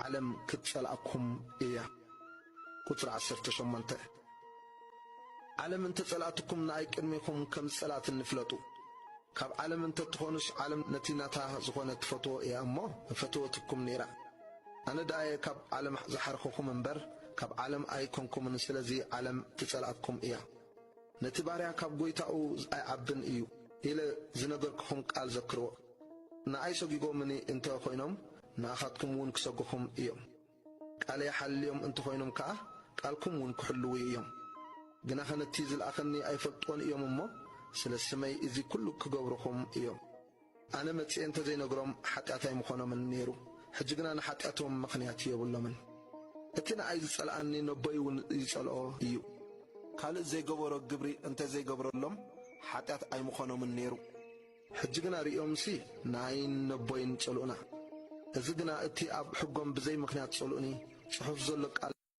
ዓለም ክትጸልአኩም እያ ቁጥር 18 ዓለም እንተጸልአትኩም ናይ ቅድሚኩም ከም ጸላት ንፍለጡ ካብ ዓለም እንተትኾኑስ ዓለም ነቲ ናታ ዝኾነ ትፈትዎ እያ እሞ ፈትወትኩም ነይራ ኣነ ዳየ ካብ ዓለም ዝሓርኹኩም እምበር ካብ ዓለም ኣይኮንኩምን ስለዚ ዓለም ትጸልአትኩም እያ ነቲ ባርያ ካብ ጎይታኡ ኣይዓብን እዩ ኢለ ዝነገርክኹም ቃል ዘክርዎ ንኣይ ሰጊጎምኒ እንተ ኮይኖም ንኣኻትኩም እውን ክሰግኹም እዮም ቃለይ ሓልዮም እንተ ኮይኖም ከዓ ቃልኩም እውን ክሕልው እዮም ግና ኸነቲ ዝልኣኸኒ ኣይፈልጥዎን እዮም እሞ ስለ ስመይ እዚ ኩሉ ክገብርኹም እዮም ኣነ መጽኤ እንተ ዘይነግሮም ሓጢኣታይ ምኾኖምን ነይሩ ሕጂ ግና ንሓጢኣቶም ምኽንያት የብሎምን እቲ ንኣይ ዝጸልኣኒ ነቦይ እውን ይጸልኦ እዩ ካልእ ዘይገበሮ ግብሪ እንተ ዘይገብረሎም ሓጢኣት ኣይምኾኖምን ነይሩ ሕጂ ግና ሪኦምሲ ንኣይን ነቦይን ጸልኡና እዚ ግና እቲ ኣብ ሕጎም ብዘይ ምኽንያት ጸልኡኒ ጽሑፍ ዘሎ ቃል